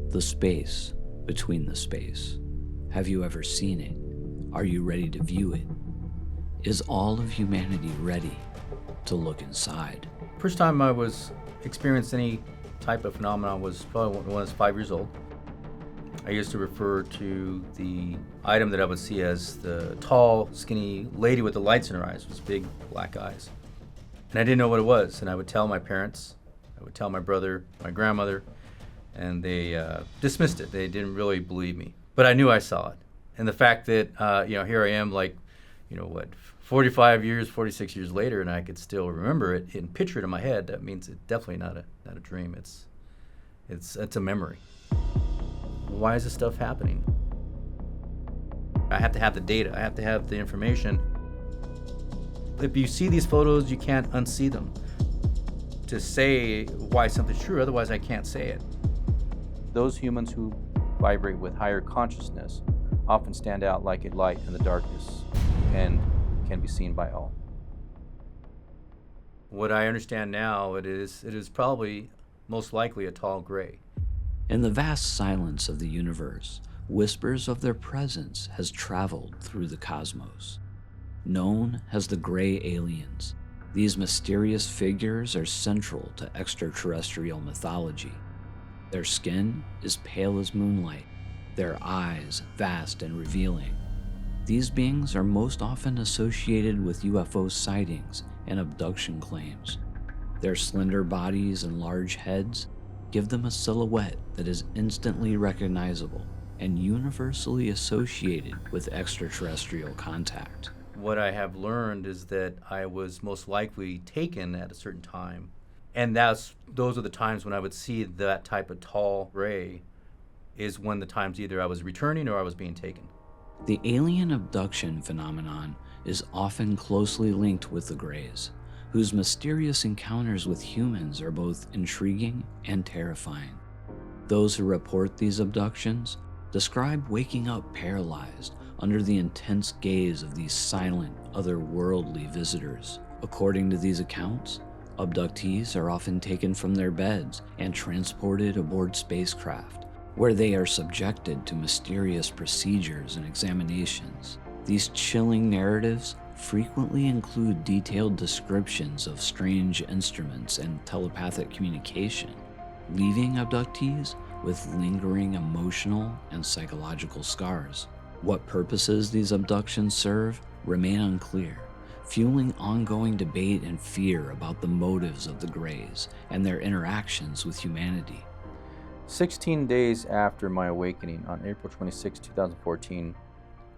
The space between the space. Have you ever seen it? Are you ready to view it? Is all of humanity ready to look inside? First time I was experienced any type of phenomenon was probably when I was 5 years old. I used to refer to the item that I would see as the tall, skinny lady with the lights in her eyes, with big black eyes. And I didn't know what it was, and I would tell my parents, I would tell my brother, my grandmother, and they dismissed it. They didn't really believe me. But I knew I saw it. And the fact that, here I am, 45 years, 46 years later, and I could still remember it and picture it in my head, that means it's definitely not a dream. It's a memory. Why is this stuff happening? I have to have the data. I have to have the information. If you see these photos, you can't unsee them. To say why something's true, otherwise I can't say it. Those humans who vibrate with higher consciousness often stand out like a light in the darkness and can be seen by all. What I understand now, it is probably most likely a tall gray. In the vast silence of the universe, whispers of their presence has traveled through the cosmos. Known as the Gray Aliens, these mysterious figures are central to extraterrestrial mythology. Their skin is pale as moonlight, their eyes vast and revealing. These beings are most often associated with UFO sightings and abduction claims. Their slender bodies and large heads give them a silhouette that is instantly recognizable and universally associated with extraterrestrial contact. What I have learned is that I was most likely taken at a certain time, and those are the times when I would see that type of tall gray, is when the times either I was returning or I was being taken. The alien abduction phenomenon is often closely linked with the Greys, whose mysterious encounters with humans are both intriguing and terrifying. Those who report these abductions describe waking up paralyzed under the intense gaze of these silent, otherworldly visitors. According to these accounts, abductees are often taken from their beds and transported aboard spacecraft, where they are subjected to mysterious procedures and examinations. These chilling narratives frequently include detailed descriptions of strange instruments and telepathic communication, leaving abductees with lingering emotional and psychological scars. What purposes these abductions serve remain unclear, fueling ongoing debate and fear about the motives of the Greys and their interactions with humanity. 16 days after my awakening, on April 26, 2014,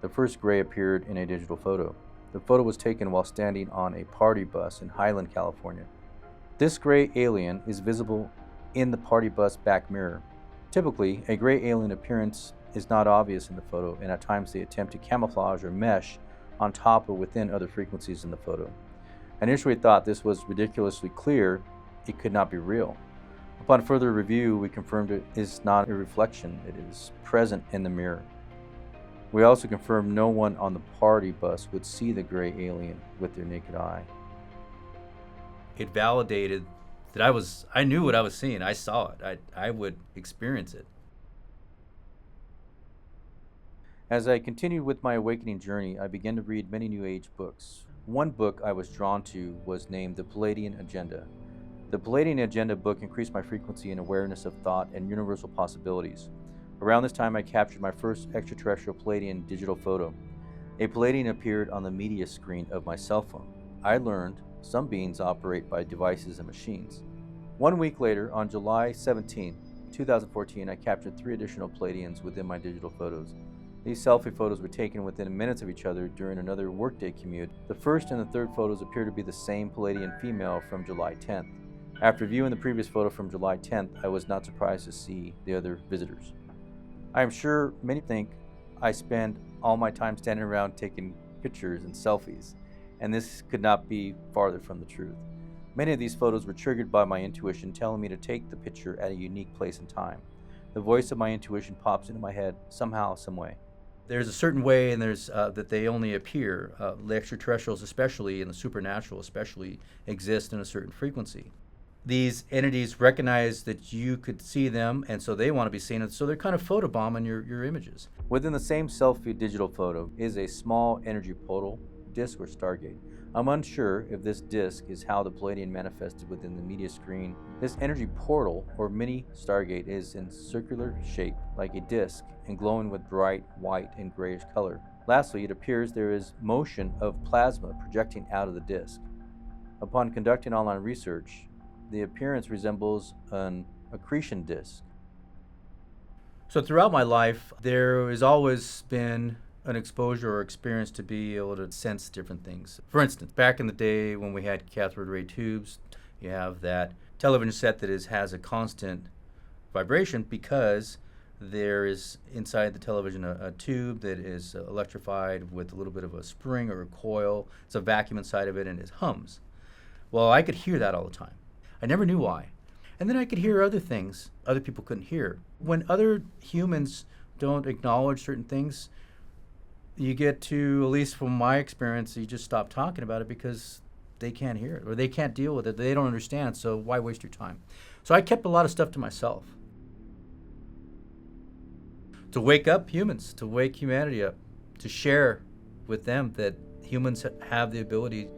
the first gray appeared in a digital photo. The photo was taken while standing on a party bus in Highland, California. This gray alien is visible in the party bus back mirror. Typically, a gray alien appearance is not obvious in the photo, and at times they attempt to camouflage or mesh on top or within other frequencies in the photo. I initially thought this was ridiculously clear, it could not be real. Upon further review, we confirmed it is not a reflection, it is present in the mirror. We also confirmed no one on the party bus would see the gray alien with their naked eye. It validated that I knew what I was seeing. I saw it. I would experience it. As I continued with my awakening journey, I began to read many New Age books. One book I was drawn to was named The Pleiadian Agenda. The Pleiadian Agenda book increased my frequency and awareness of thought and universal possibilities. Around this time, I captured my first extraterrestrial Pleiadian digital photo. A Pleiadian appeared on the media screen of my cell phone. I learned some beings operate by devices and machines. 1 week later, on July 17, 2014, I captured 3 additional Pleiadians within my digital photos. These selfie photos were taken within minutes of each other during another workday commute. The first and the third photos appear to be the same Pleiadian female from July 10th. After viewing the previous photo from July 10th, I was not surprised to see the other visitors. I am sure many think I spend all my time standing around taking pictures and selfies, and this could not be farther from the truth. Many of these photos were triggered by my intuition telling me to take the picture at a unique place and time. The voice of my intuition pops into my head somehow, some way. There's a certain way, and there's that they only appear. The extraterrestrials especially, and the supernatural especially, exist in a certain frequency. these entities recognize that you could see them, and so they want to be seen, and so they're kind of photobombing your images. Within the same selfie digital photo is a small energy portal, disk, or stargate. I'm unsure if this disk is how the Pleiadian manifested within the media screen. This energy portal, or mini stargate, is in circular shape, like a disk, and glowing with bright white and grayish color. Lastly, it appears there is motion of plasma projecting out of the disk. Upon conducting online research, the appearance resembles an accretion disk. So throughout my life, there has always been an exposure or experience to be able to sense different things. For instance, back in the day when we had cathode ray tubes, you have that television set that has a constant vibration because there is inside the television a tube that is electrified with a little bit of a spring or a coil. It's a vacuum inside of it and it hums. Well, I could hear that all the time. I never knew why. And then I could hear other things other people couldn't hear. When other humans don't acknowledge certain things, you get to, at least from my experience, you just stop talking about it because they can't hear it or they can't deal with it. They don't understand, so why waste your time? So I kept a lot of stuff to myself. To wake up humans, to wake humanity up, to share with them that humans have the ability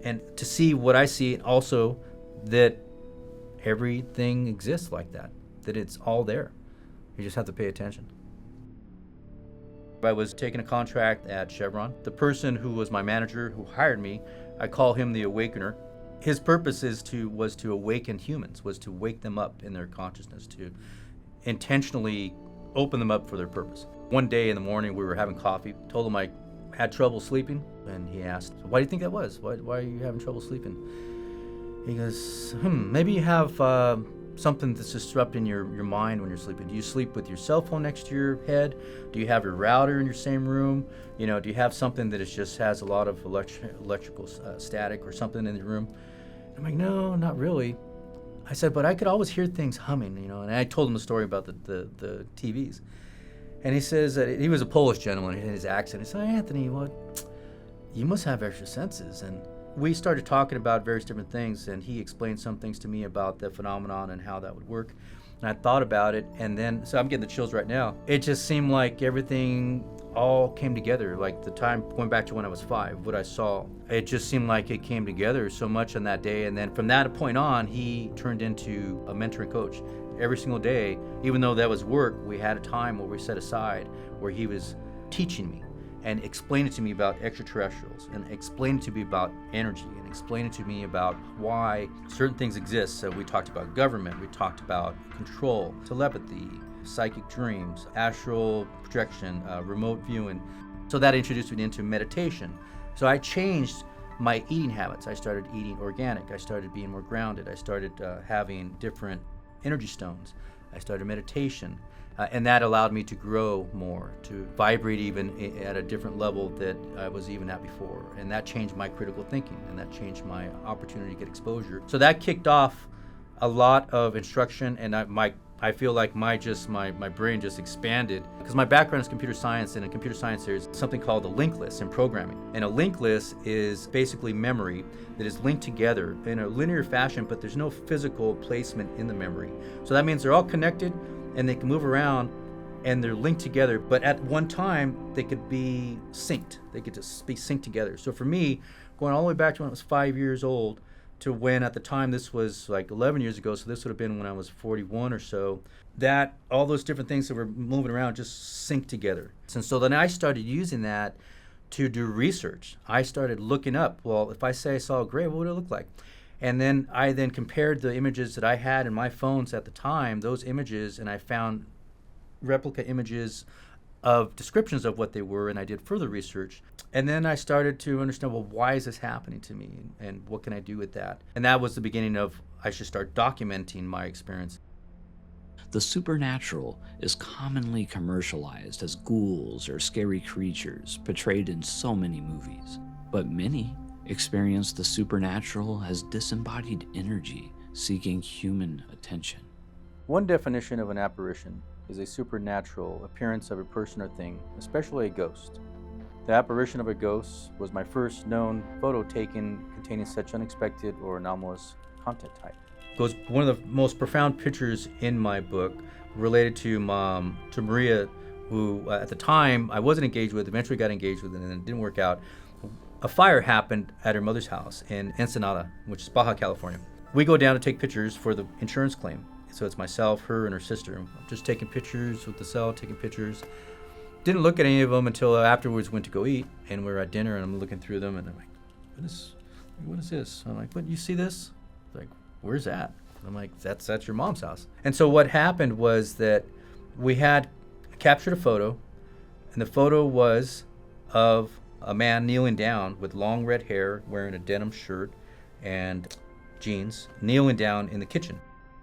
and to see what I see, and also that everything exists like that it's all there. You just have to pay attention. I was taking a contract at Chevron. The person who was my manager who hired me, I call him the awakener. His purpose was to awaken humans, was to wake them up in their consciousness, to intentionally open them up for their purpose. One day in the morning we were having coffee, told him I had trouble sleeping, and he asked, why do you think that was? Why are you having trouble sleeping? He goes, maybe you have something that's disrupting your mind when you're sleeping. Do you sleep with your cell phone next to your head? Do you have your router in your same room? Do you have something that just has a lot of electrical static or something in the room? I'm like, no, not really. I said, but I could always hear things humming, and I told him the story about the TVs. And he says that he was a Polish gentleman, he had his accent. He said, Anthony, you must have extra senses. And we started talking about various different things, and he explained some things to me about the phenomenon and how that would work. And I thought about it, and then, so I'm getting the chills right now. It just seemed like everything all came together, like the time going back to when I was 5, what I saw. It just seemed like it came together so much on that day, and then from that point on, he turned into a mentoring coach. Every single day, even though that was work, we had a time where we set aside where he was teaching me and explaining to me about extraterrestrials and explaining to me about energy and explaining to me about why certain things exist. So we talked about government, we talked about control, telepathy, psychic dreams, astral projection, remote viewing. So that introduced me into meditation. So I changed my eating habits. I started eating organic. I started being more grounded. I started having different energy stones. I started meditation, and that allowed me to grow more, to vibrate even at a different level that I was even at before. And that changed my critical thinking, and that changed my opportunity to get exposure. So that kicked off a lot of instruction, and I feel like my brain just expanded, because my background is computer science, and in computer science there's something called a linked list in programming. And a linked list is basically memory that is linked together in a linear fashion, but there's no physical placement in the memory. So that means they're all connected and they can move around and they're linked together, but at one time they could be synced. They could just be synced together. So for me, going all the way back to when I was 5 years old, to when at the time, this was like 11 years ago, so this would have been when I was 41 or so, that all those different things that were moving around just synced together. And so then I started using that to do research. I started looking up, well, if I say I saw a gray, what would it look like? And then I compared the images that I had in my phones at the time, those images, and I found replica images of descriptions of what they were, and I did further research. And then I started to understand, well, why is this happening to me, and what can I do with that? And that was the beginning of, I should start documenting my experience. The supernatural is commonly commercialized as ghouls or scary creatures portrayed in so many movies. But many experience the supernatural as disembodied energy seeking human attention. One definition of an apparition is a supernatural appearance of a person or thing, especially a ghost. The apparition of a ghost was my first known photo taken containing such unexpected or anomalous content type. goes one of the most profound pictures in my book related to Maria, who at the time I wasn't engaged with, eventually got engaged with, and then it didn't work out. A fire happened at her mother's house in Ensenada, which is Baja California. We go down to take pictures for the insurance claim. So it's myself, her, and her sister. I'm just taking pictures with the cell, taking pictures. Didn't look at any of them until afterwards went to go eat, and we're at dinner, and I'm looking through them, and I'm like, what is this? I'm like, what, you see this? Like, where's that? I'm like, that's your mom's house. And so what happened was that we had captured a photo, and the photo was of a man kneeling down with long red hair, wearing a denim shirt and jeans, kneeling down in the kitchen.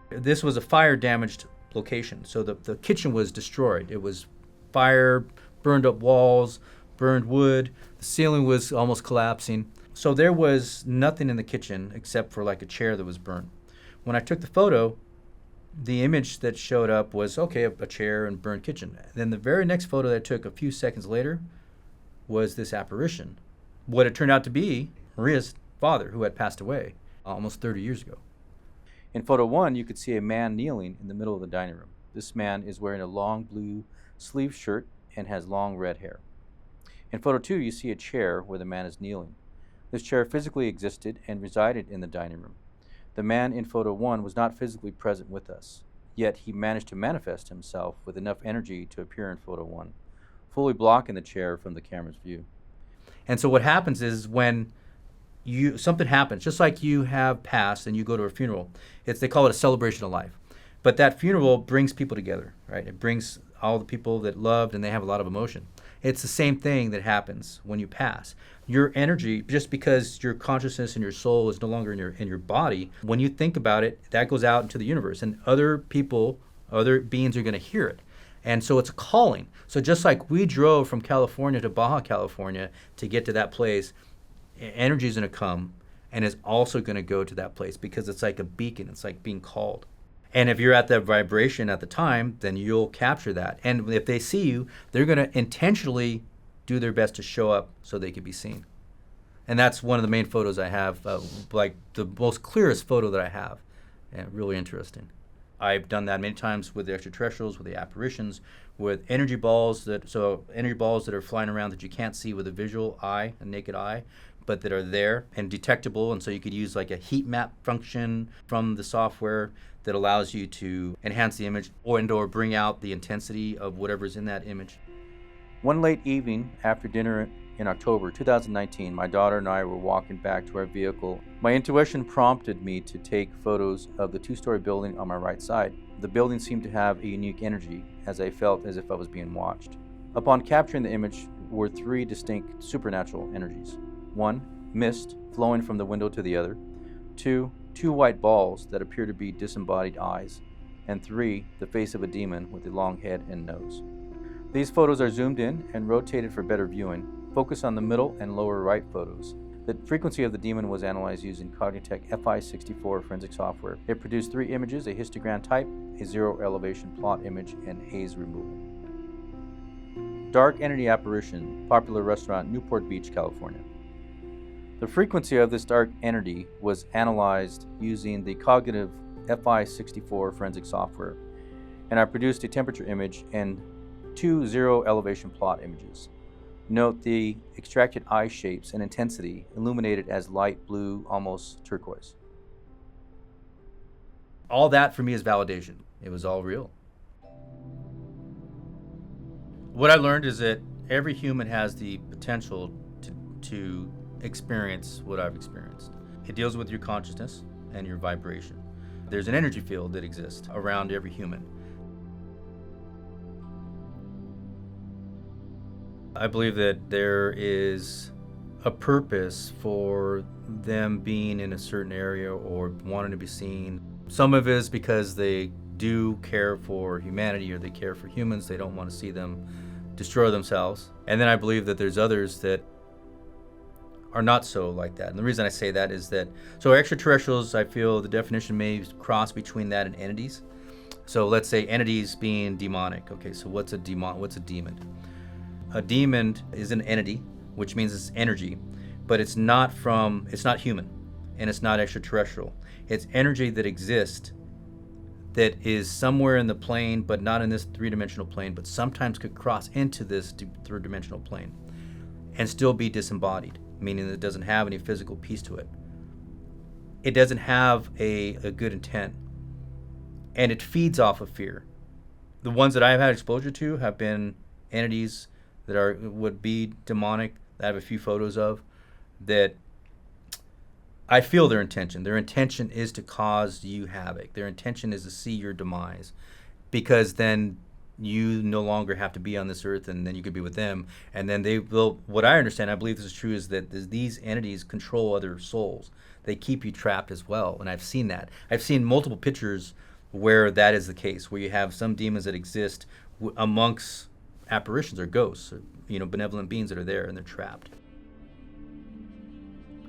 This was a fire-damaged location, so the kitchen was destroyed. It was fire, burned up walls, burned wood. The ceiling was almost collapsing. So there was nothing in the kitchen except for like a chair that was burnt. When I took the photo, the image that showed up was, okay, a chair and burned kitchen. Then the very next photo that I took a few seconds later was this apparition. What it turned out to be Maria's father, who had passed away almost 30 years ago. In photo 1, you could see a man kneeling in the middle of the dining room. This man is wearing a long blue sleeve shirt and has long red hair. In photo 2, you see a chair where the man is kneeling. This chair physically existed and resided in the dining room. The man in photo 1 was not physically present with us, yet he managed to manifest himself with enough energy to appear in photo 1, fully blocking the chair from the camera's view. And so what happens is when something happens, just like you have passed and you go to a funeral, they call it a celebration of life. But that funeral brings people together, right? It brings all the people that loved, and they have a lot of emotion. It's the same thing that happens when you pass. Your energy, just because your consciousness and your soul is no longer in your body, when you think about it, that goes out into the universe, and other people, other beings are going to hear it. And so it's a calling. So just like we drove from California to Baja California to get to that place, energy is going to come and is also going to go to that place because it's like a beacon. It's like being called. And if you're at that vibration at the time, then you'll capture that. And if they see you, they're going to intentionally do their best to show up so they can be seen. And that's one of the main photos I have, like the most clearest photo that I have. And really interesting. I've done that many times with the extraterrestrials, with the apparitions, with energy balls that are flying around that you can't see with a visual eye, a naked eye, but that are there and detectable. And so you could use like a heat map function from the software that allows you to enhance the image or bring out the intensity of whatever's in that image. One late evening after dinner in October 2019, my daughter and I were walking back to our vehicle. My intuition prompted me to take photos of the two-story building on my right side. The building seemed to have a unique energy, as I felt as if I was being watched. Upon capturing the image were 3 distinct supernatural energies. 1, mist flowing from the window to the other. 2, 2 white balls that appear to be disembodied eyes. And 3, the face of a demon with a long head and nose. These photos are zoomed in and rotated for better viewing. Focus on the middle and lower right photos. The frequency of the demon was analyzed using Cognitech FI64 forensic software. It produced 3 images, a histogram type, a 0 elevation plot image, and haze removal. Dark Entity Apparition, popular restaurant, Newport Beach, California. The frequency of this dark entity was analyzed using the Cognitive FI64 forensic software, and I produced a temperature image and 2 0 elevation plot images. Note the extracted eye shapes and intensity illuminated as light blue, almost turquoise. All that for me is validation. It was all real. What I learned is that every human has the potential to experience what I've experienced. It deals with your consciousness and your vibration. There's an energy field that exists around every human. I believe that there is a purpose for them being in a certain area or wanting to be seen. Some of it is because they do care for humanity or they care for humans. They don't want to see them destroy themselves. And then I believe that there's others that are not so like that. And the reason I say that is that, so extraterrestrials, I feel the definition may cross between that and entities. So let's say entities being demonic. Okay, so what's a demon? What's a demon? A demon is an entity, which means it's energy, but it's not human. and it's not extraterrestrial. It's energy that exists that is somewhere in the plane, but not in this three-dimensional plane, but sometimes could cross into this third-dimensional plane and still be disembodied, meaning that it doesn't have any physical piece to it. It doesn't have a good intent, and it feeds off of fear. The ones that I've had exposure to have been entities that would be demonic, that I have a few photos of, that I feel their intention. Their intention is to cause you havoc. Their intention is to see your demise, because then you no longer have to be on this earth, and then you could be with them. And then they will, what I understand, I believe this is true, is that these entities control other souls. They keep you trapped as well, and I've seen that. I've seen multiple pictures where that is the case, where you have some demons that exist amongst apparitions or ghosts, or, benevolent beings that are there, and they're trapped.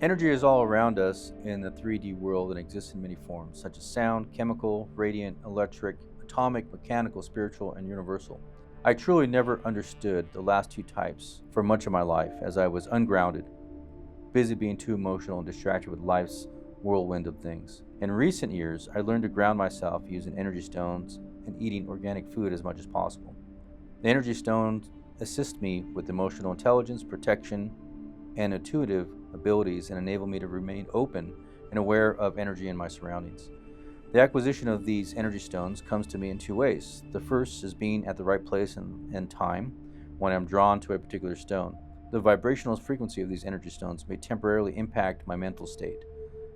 Energy is all around us in the 3D world and exists in many forms, such as sound, chemical, radiant, electric, atomic, mechanical, spiritual, and universal. I truly never understood the last two types for much of my life, as I was ungrounded, busy being too emotional and distracted with life's whirlwind of things. In recent years, I learned to ground myself using energy stones and eating organic food as much as possible. The energy stones assist me with emotional intelligence, protection, and intuitive abilities, and enable me to remain open and aware of energy in my surroundings. The acquisition of these energy stones comes to me in two ways. The first is being at the right place and time when I'm drawn to a particular stone. The vibrational frequency of these energy stones may temporarily impact my mental state.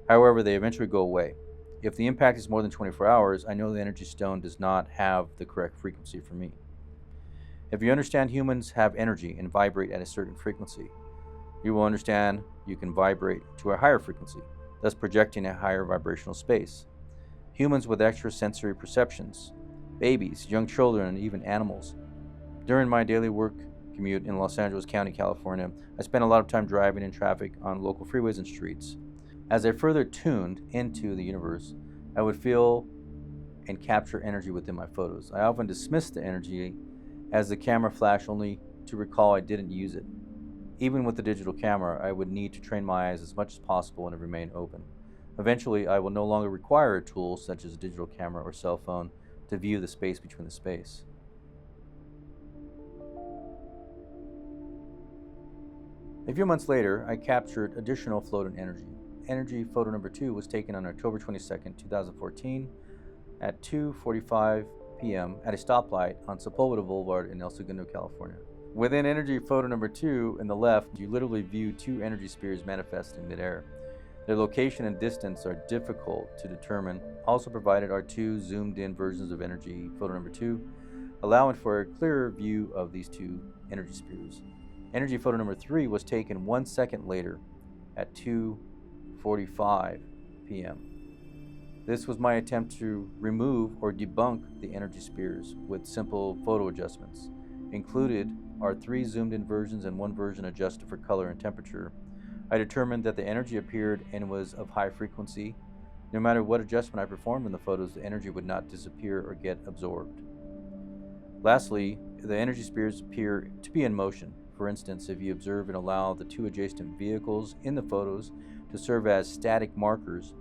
However, they eventually go away. If the impact is more than 24 hours, I know the energy stone does not have the correct frequency for me. If you understand humans have energy and vibrate at a certain frequency, you will understand you can vibrate to a higher frequency, thus projecting a higher vibrational space. Humans with extrasensory perceptions, babies, young children, and even animals. During my daily work commute in Los Angeles County, California, I spent a lot of time driving in traffic on local freeways and streets. As I further tuned into the universe, I would feel and capture energy within my photos. I often dismissed the energy as the camera flashed, only to recall I didn't use it. Even with the digital camera, I would need to train my eyes as much as possible and remain open. Eventually, I will no longer require a tool such as a digital camera or cell phone to view the space between the space. A few months later, I captured additional floating energy. Energy photo number 2 was taken on October 22nd, 2014 at 2:45 p.m. at a stoplight on Sepulveda Boulevard in El Segundo, California. Within energy photo number 2 in the left, you literally view two energy spheres manifest in midair. Their location and distance are difficult to determine. Also provided are two zoomed-in versions of energy photo number 2, allowing for a clearer view of these two energy spheres. Energy photo number 3 was taken 1 second later at 2:45 p.m. This was my attempt to remove or debunk the energy spheres with simple photo adjustments. Included are 3 zoomed-in versions and 1 version adjusted for color and temperature. I determined that the energy appeared and was of high frequency. No matter what adjustment I performed in the photos, the energy would not disappear or get absorbed. Lastly, the energy spheres appear to be in motion. For instance, if you observe and allow the 2 adjacent vehicles in the photos to serve as static markers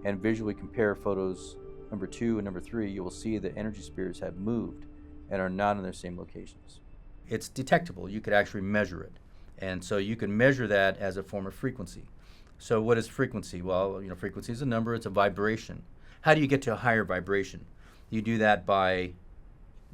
and visually compare photos number 2 and number 3, you will see that energy spheres have moved and are not in their same locations. It's detectable. You could actually measure it. And so you can measure that as a form of frequency. So what is frequency? Well, frequency is a number, it's a vibration. How do you get to a higher vibration? You do that by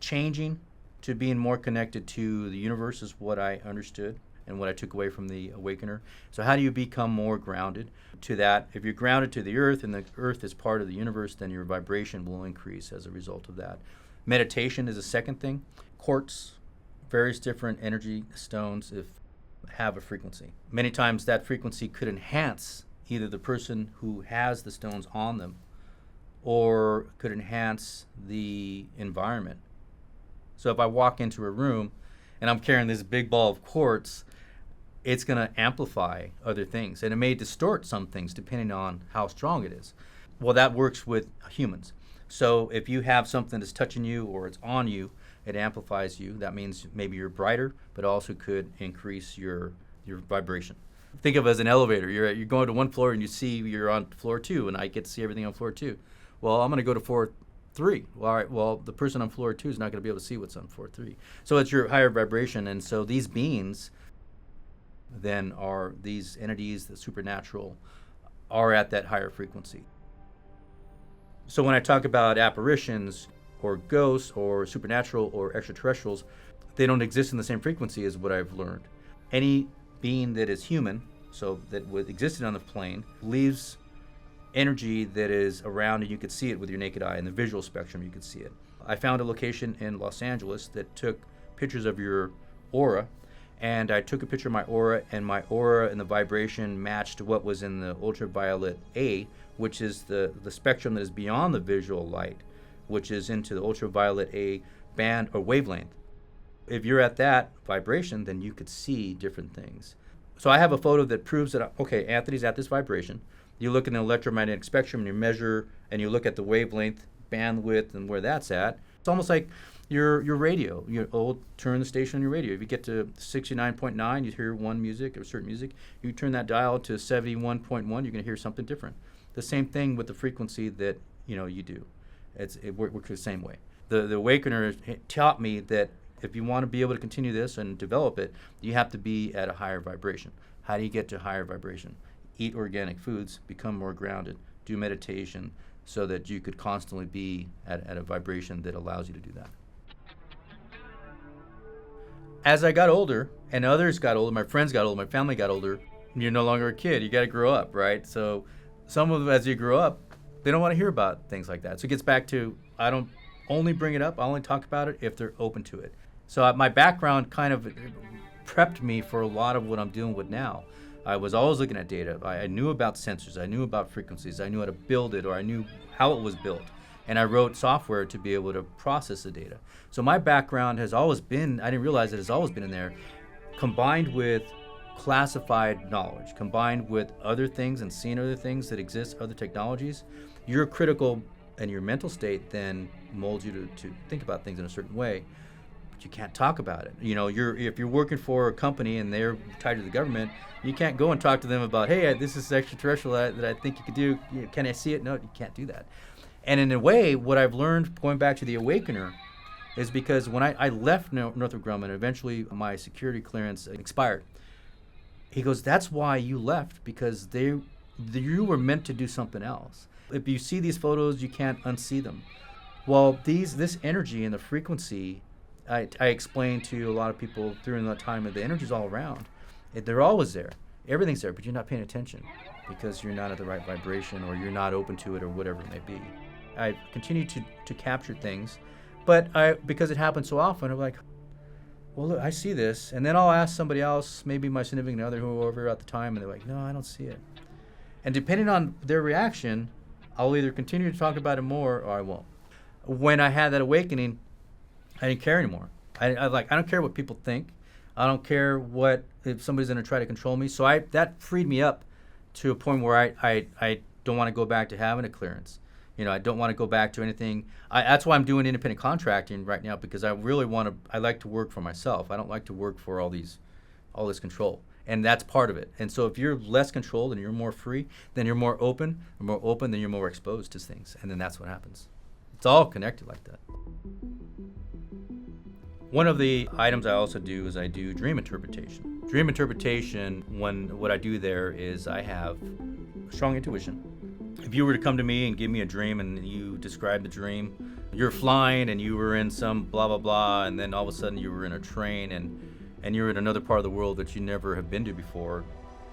changing to being more connected to the universe, is what I understood and what I took away from the Awakener. So how do you become more grounded to that? If you're grounded to the earth and the earth is part of the universe, then your vibration will increase as a result of that. Meditation is a second thing. Quartz, various different energy stones have a frequency. Many times that frequency could enhance either the person who has the stones on them or could enhance the environment. So if I walk into a room and I'm carrying this big ball of quartz, it's going to amplify other things, and it may distort some things depending on how strong it is. Well, that works with humans. So if you have something that's touching you or it's on you, it amplifies you. That means maybe you're brighter, but also could increase your vibration. think of it as an elevator. You're going to one floor and you see you're on floor 2, and I get to see everything on floor 2. Well, I'm going to go to floor 3. Well, all right, well, the person on floor 2 is not going to be able to see what's on floor 3. So it's your higher vibration, and so these beings then are these entities, the supernatural, are at that higher frequency. So when I talk about apparitions or ghosts or supernatural or extraterrestrials, they don't exist in the same frequency as what I've learned. Any being that is human, so that existed on the plane, leaves energy that is around, and you could see it with your naked eye. In the visual spectrum, you could see it. I found a location in Los Angeles that took pictures of your aura, and I took a picture of my aura, and the vibration matched what was in the ultraviolet A, which is the spectrum that is beyond the visual light, which is into the ultraviolet A band or wavelength. If you're at that vibration, then you could see different things. So I have a photo that proves that, okay, Anthony's at this vibration. You look in the electromagnetic spectrum and you measure and you look at the wavelength, bandwidth, and where that's at. It's almost like your radio. Turn the station on your radio. If you get to 69.9, you hear one music or certain music. You turn that dial to 71.1, you're going to hear something different. The same thing with the frequency that you do. It works the same way. The Awakener taught me that if you want to be able to continue this and develop it, you have to be at a higher vibration. How do you get to higher vibration? Eat organic foods, become more grounded, do meditation, so that you could constantly be at a vibration that allows you to do that. As I got older, and others got older, my friends got older, my family got older, you're no longer a kid. You got to grow up, right? So some of them, as you grow up, they don't want to hear about things like that. So it gets back to, I don't only bring it up, I only talk about it if they're open to it. So my background kind of prepped me for a lot of what I'm dealing with now. I was always looking at data. I knew about sensors. I knew about frequencies. I knew how to build it, or I knew how it was built. And I wrote software to be able to process the data. So my background has always been, I didn't realize it has always been in there, combined with classified knowledge, combined with other things and seeing other things that exist, other technologies. Your critical and your mental state then molds you to think about things in a certain way. You can't talk about it. If you're working for a company and they're tied to the government, you can't go and talk to them about, hey, this is extraterrestrial that I think you could do. Can I see it? No, you can't do that. And in a way, what I've learned going back to the Awakener is because when I left Northrop Grumman, eventually my security clearance expired. He goes, that's why you left, because you were meant to do something else. If you see these photos, you can't unsee them. Well, this energy and the frequency, I explained to a lot of people during that time that the energy's all around. They're always there. Everything's there, but you're not paying attention because you're not at the right vibration, or you're not open to it, or whatever it may be. I continue to capture things, but because it happens so often, I'm like, well, look, I see this. And then I'll ask somebody else, maybe my significant other, whoever at the time, and they're like, no, I don't see it. And depending on their reaction, I'll either continue to talk about it more or I won't. When I had that awakening, I didn't care anymore. I don't care what people think. I don't care if somebody's going to try to control me. So that freed me up to a point where I don't want to go back to having a clearance. I don't want to go back to anything. That's why I'm doing independent contracting right now, because I really I like to work for myself. I don't like to work for all this control. And that's part of it. And so if you're less controlled and you're more free, then you're more open. Then you're more exposed to things. And then that's what happens. It's all connected like that. One of the items I also do is I do dream interpretation. Dream interpretation, what I do there is I have strong intuition. If you were to come to me and give me a dream and you describe the dream, you're flying and you were in some blah, blah, blah, and then all of a sudden you were in a train and you're in another part of the world that you never have been to before,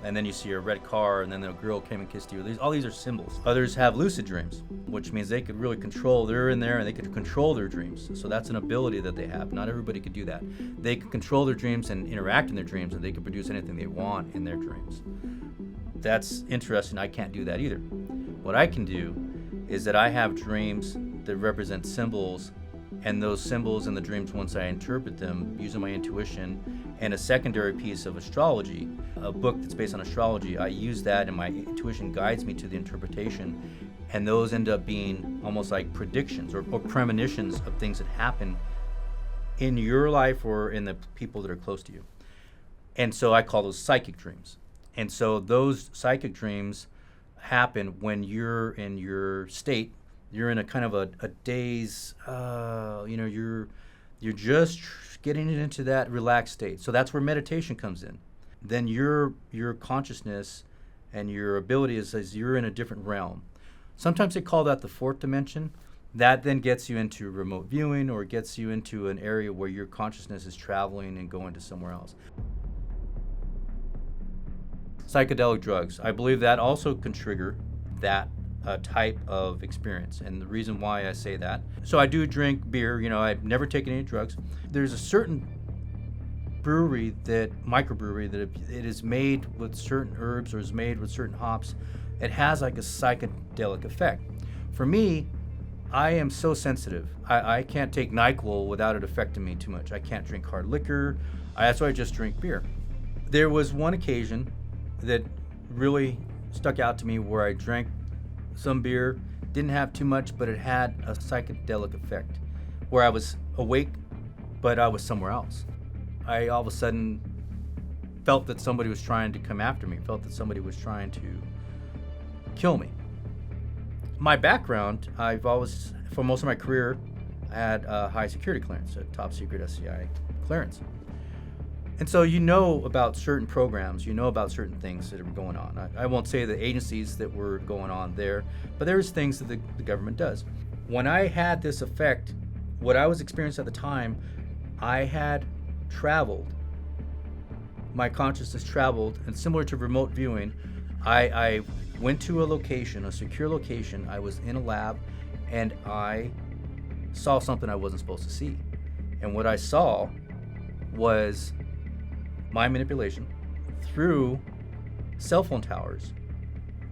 and then you see a red car and then a girl came and kissed you. All these are symbols. Others have lucid dreams, which means they could really they're in there and they could control their dreams. So that's an ability that they have. Not everybody could do that. They could control their dreams and interact in their dreams, and they could produce anything they want in their dreams. That's interesting. I can't do that either. What I can do is that I have dreams that represent symbols, and those symbols in the dreams, once I interpret them using my intuition and a secondary piece of astrology, a book that's based on astrology, I use that and my intuition guides me to the interpretation, and those end up being almost like predictions or premonitions of things that happen in your life or in the people that are close to you. And so I call those psychic dreams. And so those psychic dreams happen when you're in your state. You're in a kind of a daze, you're just getting into that relaxed state. So that's where meditation comes in. Then your consciousness and your ability is you're in a different realm. Sometimes they call that the fourth dimension. That then gets you into remote viewing, or gets you into an area where your consciousness is traveling and going to somewhere else. Psychedelic drugs, I believe that also can trigger that type of experience. And the reason why I say that, so I do drink beer, I've never taken any drugs. There's a certain microbrewery that it is made with certain herbs or is made with certain hops. It has like a psychedelic effect. For me, I am so sensitive. I can't take NyQuil without it affecting me too much. I can't drink hard liquor. That's why I just drink beer. There was one occasion that really stuck out to me where I drank some beer, didn't have too much, but it had a psychedelic effect where I was awake, but I was somewhere else. I all of a sudden felt that somebody was trying to come after me, felt that somebody was trying to kill me. My background, I've always, for most of my career, had a high security clearance, a top secret SCI clearance. And so about certain programs, about certain things that are going on. I won't say the agencies that were going on there, but there's things that the government does. When I had this effect, what I was experiencing at the time, I had traveled. My consciousness traveled, and similar to remote viewing, I went to a location, a secure location. I was in a lab, and I saw something I wasn't supposed to see. And what I saw was my manipulation through cell phone towers,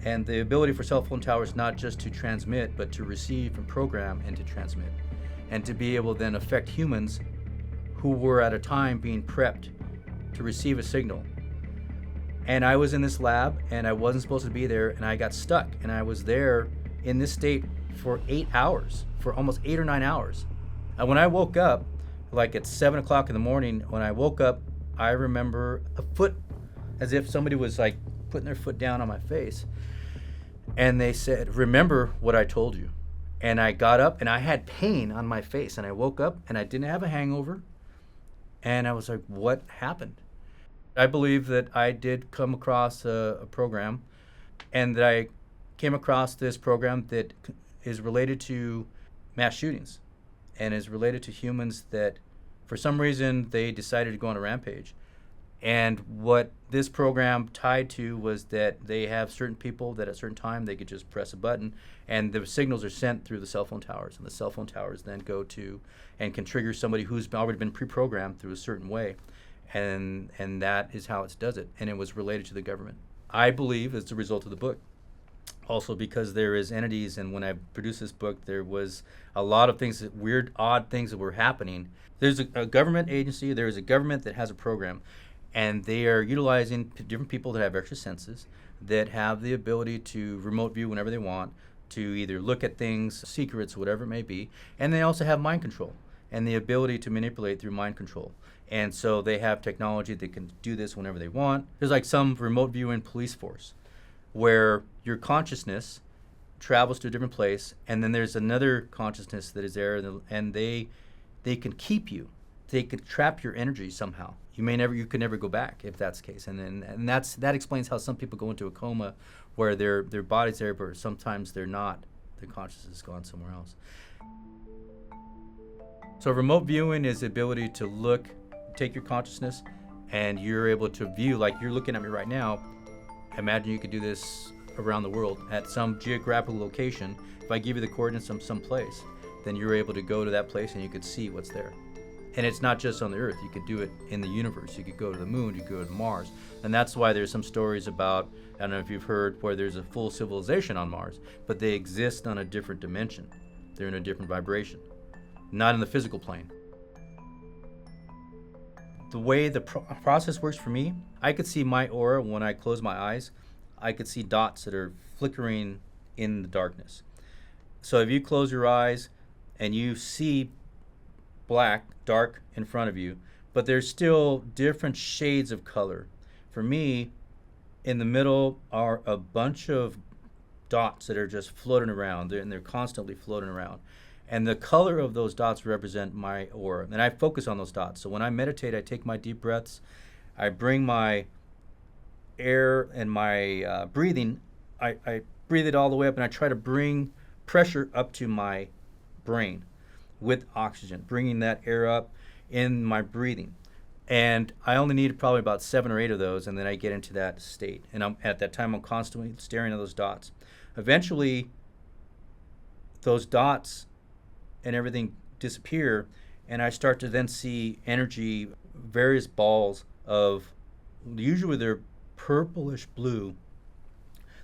and the ability for cell phone towers not just to transmit, but to receive and program and to transmit, and to be able to then affect humans who were at a time being prepped to receive a signal. And I was in this lab, and I wasn't supposed to be there, and I got stuck, and I was there in this state for 8 hours, for almost 8 or 9 hours. And when I woke up, like at 7 o'clock in the morning, when I woke up, I remember a foot, as if somebody was like putting their foot down on my face. And they said, "Remember what I told you." And I got up, and I had pain on my face, and I woke up, and I didn't have a hangover. And I was like, what happened? I believe that I did come across a program, and that I came across this program that is related to mass shootings, and is related to humans that for some reason they decided to go on a rampage. And what this program tied to was that they have certain people that at a certain time they could just press a button, and the signals are sent through the cell phone towers, and the cell phone towers then go to and can trigger somebody who's already been pre-programmed through a certain way. And that is how it does it. And it was related to the government. I believe it's a result of the book. Also because there is entities, and when I produced this book, there was a lot of things, weird, odd things that were happening. There's a government agency, there is a government that has a program, and they are utilizing different people that have extra senses, that have the ability to remote view whenever they want, to either look at things, secrets, whatever it may be, and they also have mind control and the ability to manipulate through mind control. And so they have technology that can do this whenever they want. There's like some remote viewing police force where your consciousness travels to a different place, and then there's another consciousness that is there, and they can keep you. They can trap your energy somehow. You can never go back if that's the case. And that explains how some people go into a coma where their body's there, but sometimes they're not. Their consciousness has gone somewhere else. So remote viewing is the ability to take your consciousness, and you're able to view, like you're looking at me right now. Imagine you could do this around the world at some geographical location. If I give you the coordinates of some place, then you're able to go to that place and you could see what's there. And it's not just on the Earth. You could do it in the universe. You could go to the moon, you could go to Mars. And that's why there's some stories about, I don't know if you've heard, where there's a full civilization on Mars, but they exist on a different dimension. They're in a different vibration, not in the physical plane. The way the process works for me, I could see my aura when I close my eyes. I could see dots that are flickering in the darkness. So if you close your eyes and you see black, dark in front of you, but there's still different shades of color. For me, In the middle are a bunch of dots that are just floating around, and they're constantly floating around. And the color of those dots represent my aura. And I focus on those dots. So when I meditate, I take my deep breaths. I bring my air and my breathing. I breathe it all the way up, and I try to bring pressure up to my brain with oxygen, bringing that air up in my breathing. And I only need probably about 7 or 8 of those, and then I get into that state. And at that time, I'm constantly staring at those dots. Eventually, those dots and everything disappear, and I start to then see energy, various balls of, usually they're purplish blue,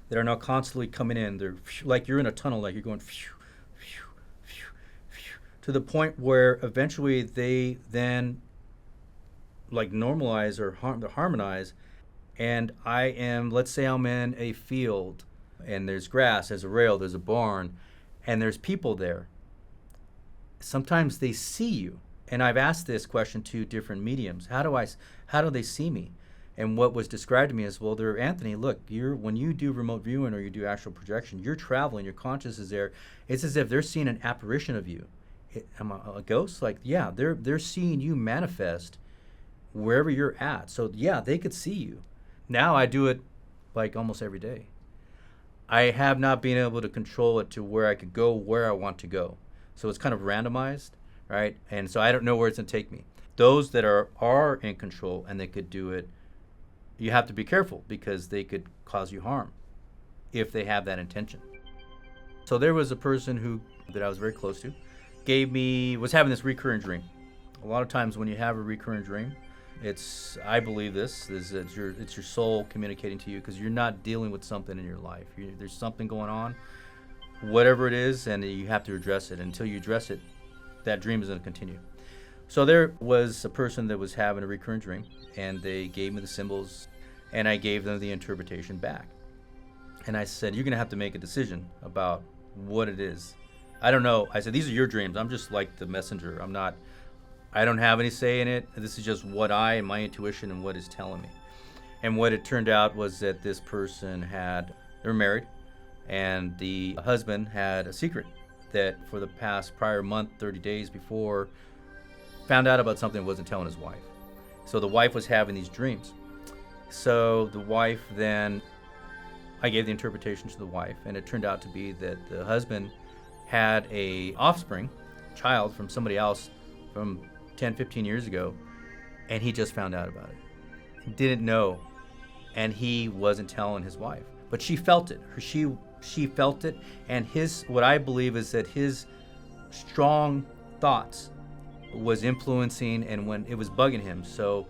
that are now constantly coming in. They're like you're in a tunnel, like you're going phew, phew, phew, phew, to the point where eventually they then like normalize or harmonize. And I am, let's say I'm in a field and there's grass, there's a rail, there's a barn, and there's people there. Sometimes they see you. And I've asked this question to different mediums. How do they see me? And what was described to me is, well, Anthony, look, when you do remote viewing or you do astral projection, you're traveling, your conscious is there. It's as if they're seeing an apparition of you. Am I a ghost? Like, yeah, they're seeing you manifest wherever you're at. So yeah, they could see you. Now I do it like almost every day. I have not been able to control it to where I could go where I want to go. So it's kind of randomized, right? And so I don't know where it's going to take me. Those that are in control and they could do it, you have to be careful because they could cause you harm if they have that intention. So there was a person that I was very close to, was having this recurring dream. A lot of times when you have a recurring dream, I believe it's your soul communicating to you because you're not dealing with something in your life. There's something going on, whatever it is, and you have to address it. Until you address it, that dream is going to continue. So there was a person that was having a recurrent dream, and they gave me the symbols, and I gave them the interpretation back. And I said, you're going to have to make a decision about what it is. I don't know. I said, these are your dreams. I'm just like the messenger. I don't have any say in it. This is just what and my intuition and what is telling me. And what it turned out was that this person they were married, and the husband had a secret that for the prior month, 30 days before, found out about something and wasn't telling his wife. So the wife was having these dreams. So the wife then, I gave the interpretation to the wife, and it turned out to be that the husband had a child from somebody else from 10, 15 years ago, and he just found out about it. He didn't know, and he wasn't telling his wife. But she felt it. She felt it, and what I believe is that his strong thoughts was influencing, and when it was bugging him, so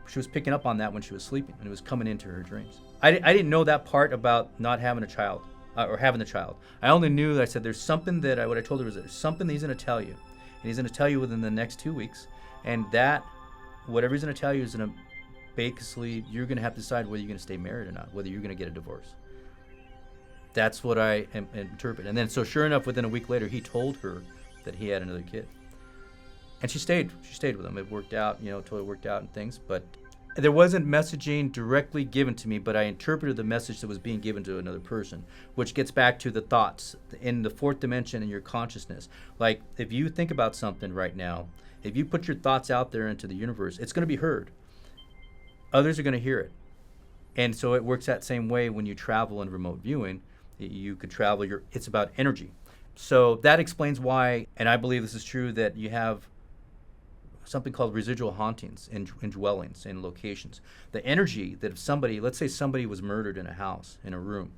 she was picking up on that when she was sleeping, and it was coming into her dreams. I didn't know that part about not having a child, or having the child. I only knew that I said there's something what I told her was there's something that he's going to tell you, and he's going to tell you within the next 2 weeks, and that whatever he's going to tell you is going to basically, you're going to have to decide whether you're going to stay married or not, whether you're going to get a divorce. That's what I interpret. And then, so sure enough, within a week later, he told her that he had another kid. And she stayed with him. It worked out, totally worked out and things. But there wasn't messaging directly given to me, but I interpreted the message that was being given to another person, which gets back to the thoughts in the fourth dimension in your consciousness. Like, if you think about something right now, if you put your thoughts out there into the universe, it's going to be heard. Others are going to hear it. And so it works that same way when you travel in remote viewing. You could travel, it's about energy. So that explains why, and I believe this is true, that you have something called residual hauntings in dwellings, in locations. The energy that if let's say somebody was murdered in a house, in a room,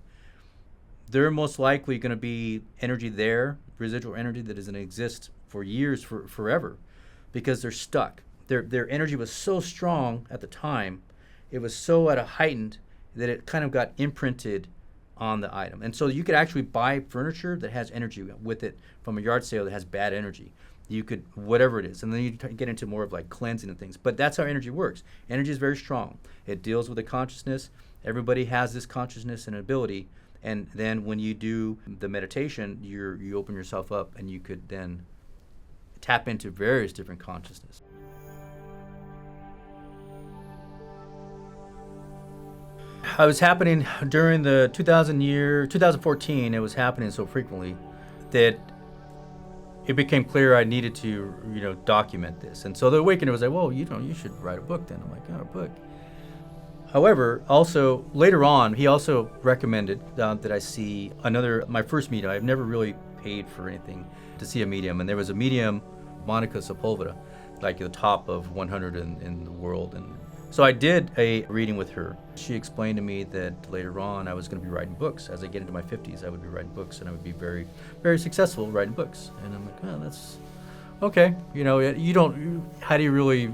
they're most likely going to be energy there, residual energy that is going to exist for years, forever, because they're stuck. Their energy was so strong at the time, it was so at a heightened that it kind of got imprinted on the item. And so you could actually buy furniture that has energy with it from a yard sale that has bad energy. You could, whatever it is. And then you get into more of like cleansing and things. But that's how energy works. Energy is very strong. It deals with the consciousness. Everybody has this consciousness and ability. And then when you do the meditation, you open yourself up, and you could then tap into various different consciousness. It was happening during the 2014. It was happening so frequently that it became clear I needed to, document this. And so the awakener was like, well, you should write a book then. I'm like, oh, a book. However, also later on, he also recommended that I see my first medium. I've never really paid for anything to see a medium. And there was a medium, Monica Sepulveda, like the top of 100 in the world. And so I did a reading with her. She explained to me that later on I was going to be writing books. As I get into my 50s, I would be writing books, and I would be very, very successful writing books. And I'm like, oh, that's okay. How do you really,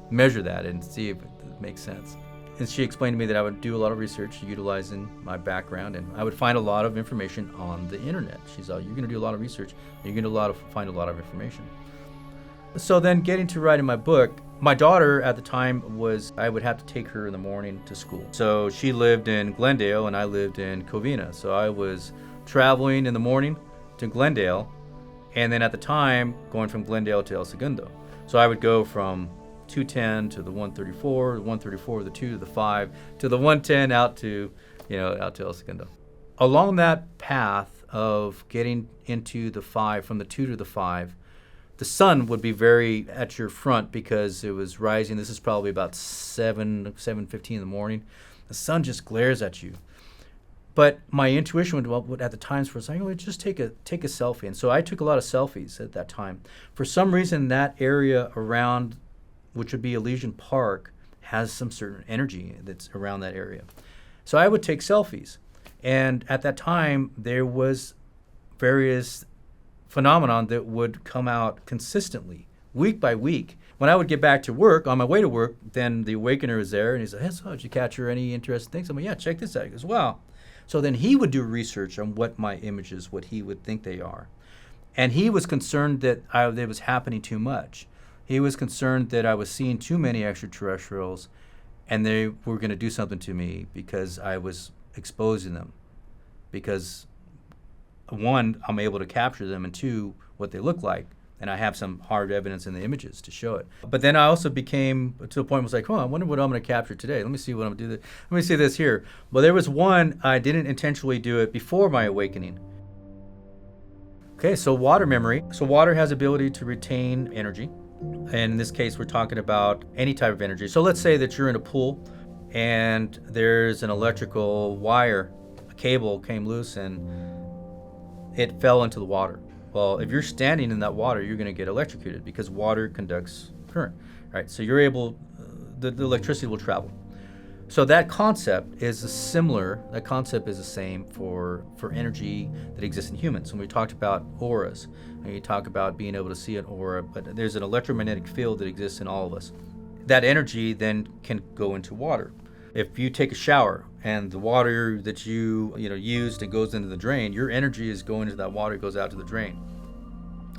measure that and see if it makes sense? And she explained to me that I would do a lot of research utilizing my background, and I would find a lot of information on the internet. She's like, you're going to do a lot of research, and you're going to find a lot of information. So then getting to writing my book, my daughter at the time I would have to take her in the morning to school. So she lived in Glendale and I lived in Covina. So I was traveling in the morning to Glendale, and then at the time going from Glendale to El Segundo. So I would go from 210 to the 134, the 134 to the 2 to the 5 to the 110 out to El Segundo. Along that path of getting into the 5, from the 2 to the 5, the sun would be very at your front because it was rising. This is probably about 7:15 in the morning. The sun just glares at you. But my intuition would at the times was like, just take a selfie. And so I took a lot of selfies at that time. For some reason, that area around, which would be Elysian Park, has some certain energy that's around that area. So I would take selfies. And at that time, there was various phenomenon that would come out consistently, week by week. When I would get back to work, on my way to work, then the awakener was there, and he's like, hey, so did you capture any interesting things? I'm like, yeah, check this out. He goes, wow. So then he would do research on what my images, what he would think they are. And he was concerned that it was happening too much. He was concerned that I was seeing too many extraterrestrials, and they were going to do something to me because I was exposing them. Because one, I'm able to capture them, and two, what they look like. And I have some hard evidence in the images to show it. But then I also became to a point where I was like, I wonder what I'm going to capture today. Let me see what I'm going to do. Let me see this here. Well, there was one, I didn't intentionally do it before my awakening. Okay, so water memory. So water has ability to retain energy. And in this case, we're talking about any type of energy. So let's say that you're in a pool and there's an electrical wire, a cable came loose, and it fell into the water. Well, if you're standing in that water, you're going to get electrocuted because water conducts current, right? So you're able, the electricity will travel. So that concept is the same for energy that exists in humans. When we talked about auras, and you talk about being able to see an aura, but there's an electromagnetic field that exists in all of us. That energy then can go into water. If you take a shower and the water that you used and goes into the drain, your energy is going into that water, it goes out to the drain.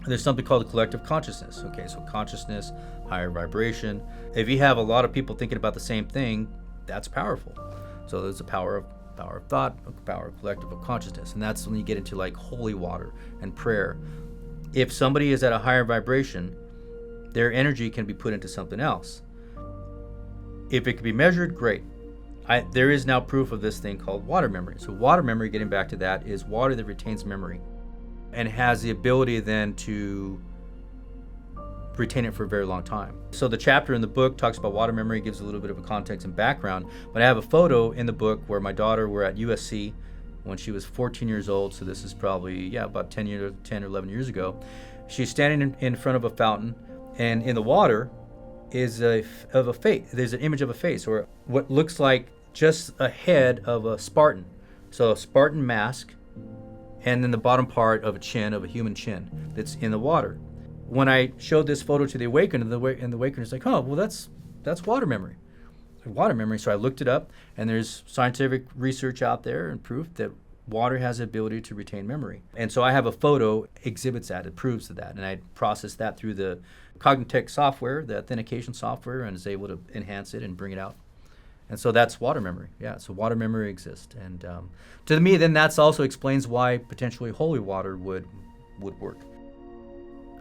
There's something called the collective consciousness. Okay, so consciousness, higher vibration. If you have a lot of people thinking about the same thing, that's powerful. So there's the power of thought, power of collective of consciousness, and that's when you get into like holy water and prayer. If somebody is at a higher vibration, their energy can be put into something else. If it can be measured, great. There is now proof of this thing called water memory. So water memory, getting back to that, is water that retains memory and has the ability then to retain it for a very long time. So the chapter in the book talks about water memory, gives a little bit of a context and background, but I have a photo in the book where my daughter were at USC when she was 14 years old, so this is probably, about 10 or 11 years ago. She's standing in front of a fountain, and in the water is of a face. There's an image of a face, or what looks like just a head of a Spartan. So a Spartan mask, and then the bottom part of a chin, of a human chin, that's in the water. When I showed this photo to the awakener, and the awakener's like, oh, well, that's water memory. Water memory. So I looked it up, and there's scientific research out there and proof that water has the ability to retain memory. And so I have a photo exhibits that, it proves that. And I processed that through the Cognitech software, the authentication software, and is able to enhance it and bring it out. And so that's water memory. Yeah, so water memory exists. And to me, then that also explains why potentially holy water would work.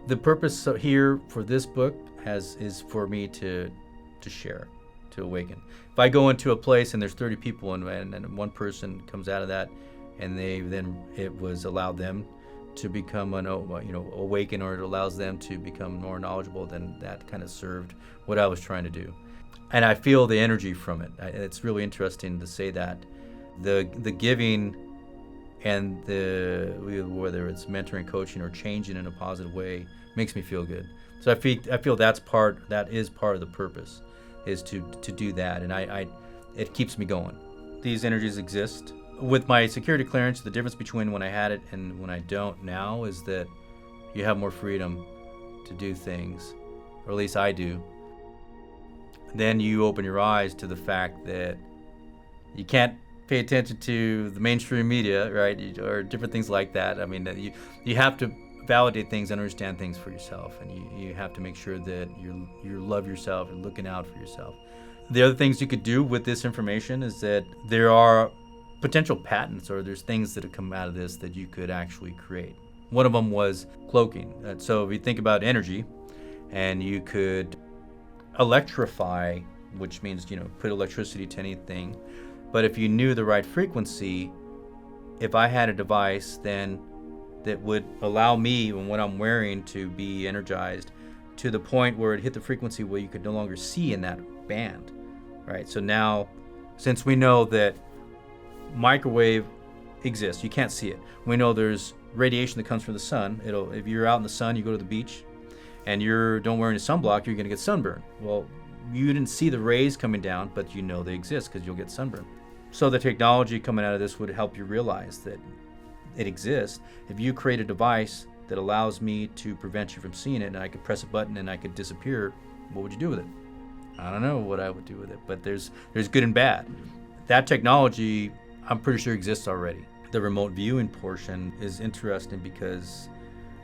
The purpose here for this book is for me to share, to awaken. If I go into a place and there's 30 people and one person comes out of that, and it was allowed them to become awaken, or it allows them to become more knowledgeable, then that kind of served what I was trying to do. And I feel the energy from it. It's really interesting to say that. The giving and whether it's mentoring, coaching, or changing in a positive way makes me feel good. So I feel that is part of the purpose, is to do that, and it keeps me going. These energies exist. With my security clearance, the difference between when I had it and when I don't now is that you have more freedom to do things, or at least I do. Then you open your eyes to the fact that you can't pay attention to the mainstream media, right, or different things like that. I mean, you have to validate things and understand things for yourself, and you have to make sure that you love yourself and looking out for yourself. The other things you could do with this information is that there are potential patents, or there's things that have come out of this that you could actually create. One of them was cloaking. So if you think about energy, and you could electrify, which means put electricity to anything, but if you knew the right frequency, if I had a device then that would allow me and what I'm wearing to be energized to the point where it hit the frequency where you could no longer see in that band, right? So now, since we know that microwave exists, you can't see it. We know there's radiation that comes from the sun. If you're out in the sun, you go to the beach, and you don't wear any sunblock, you're going to get sunburn. Well, you didn't see the rays coming down, but you know they exist because you'll get sunburn. So the technology coming out of this would help you realize that it exists. If you create a device that allows me to prevent you from seeing it, and I could press a button and I could disappear, what would you do with it? I don't know what I would do with it, but there's good and bad. That technology, I'm pretty sure, exists already. The remote viewing portion is interesting because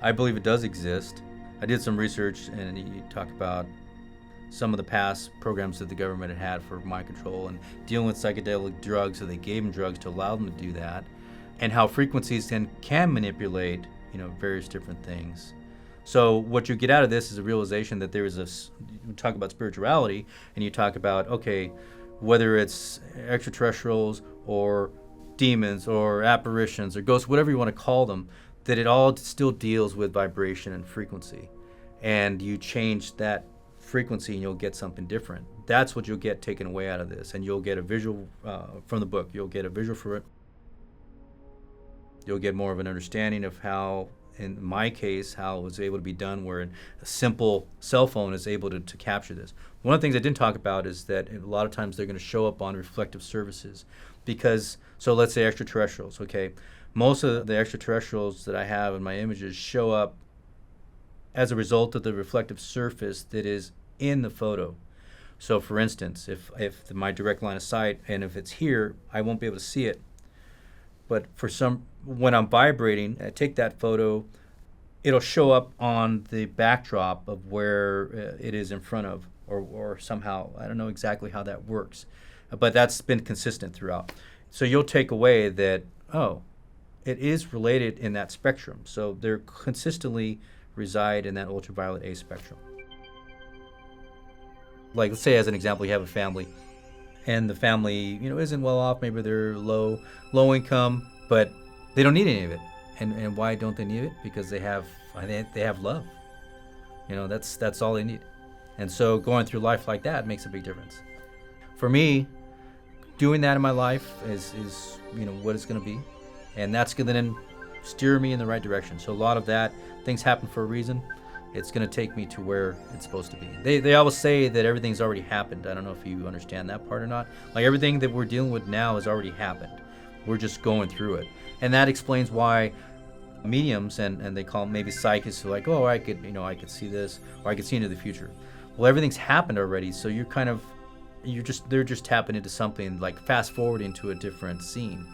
I believe it does exist. I did some research, and you talk about some of the past programs that the government had for mind control and dealing with psychedelic drugs, so they gave them drugs to allow them to do that, and how frequencies then can manipulate, various different things. So what you get out of this is a realization that there is you talk about spirituality, and you talk about, okay, whether it's extraterrestrials or demons or apparitions or ghosts, whatever you want to call them, that it all still deals with vibration and frequency. And you change that frequency and you'll get something different. That's what you'll get taken away out of this. And you'll get a visual from the book. You'll get a visual for it. You'll get more of an understanding of how, in my case, how it was able to be done, where a simple cell phone is able to capture this. One of the things I didn't talk about is that a lot of times they're going to show up on reflective surfaces. Because, so let's say extraterrestrials, okay? Most of the extraterrestrials that I have in my images show up as a result of the reflective surface that is in the photo. So for instance, if my direct line of sight, and if it's here, I won't be able to see it. But when I'm vibrating, I take that photo, it'll show up on the backdrop of where it is in front of, or somehow, I don't know exactly how that works, but that's been consistent throughout. So you'll take away that, it is related in that spectrum. So they're consistently reside in that ultraviolet A spectrum. Like, let's say as an example, you have a family, and the family, isn't well off. Maybe they're low income, but they don't need any of it. And why don't they need it? Because they have love. That's all they need. And so going through life like that makes a big difference. For me, doing that in my life is what it's going to be, and that's going to then steer me in the right direction. So a lot of that, things happen for a reason. It's going to take me to where it's supposed to be. They always say that everything's already happened. I don't know if you understand that part or not. Like, everything that we're dealing with now has already happened. We're just going through it. And that explains why mediums, and they call them maybe psychics, who are like, I could see this, or I could see into the future. Well, everything's happened already, so they're just tapping into something, like fast forwarding to a different scene,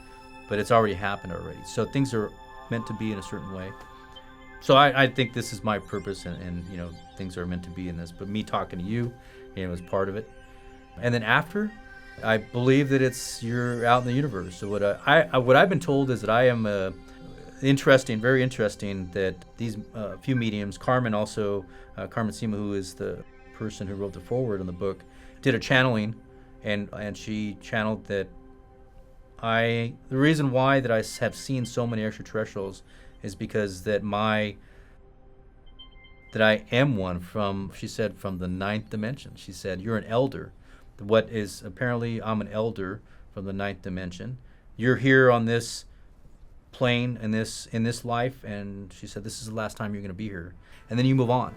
but it's already happened already. So things are meant to be in a certain way. So I think this is my purpose, and things are meant to be in this. But me talking to you, is part of it. And then after, I believe that you're out in the universe. So what I've been told is that I am very interesting. That these few mediums, Carmen Sima, who is the person who wrote the foreword on the book, did a channeling and she channeled that the reason why that I have seen so many extraterrestrials is because that I am one from, she said, from the 9th dimension. She said, you're an elder. Apparently I'm an elder from the 9th dimension. You're here on this plane in this life, and she said, this is the last time you're going to be here. And then you move on.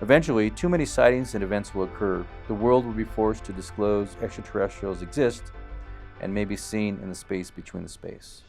Eventually, too many sightings and events will occur. The world will be forced to disclose extraterrestrials exist and may be seen in the space between the space.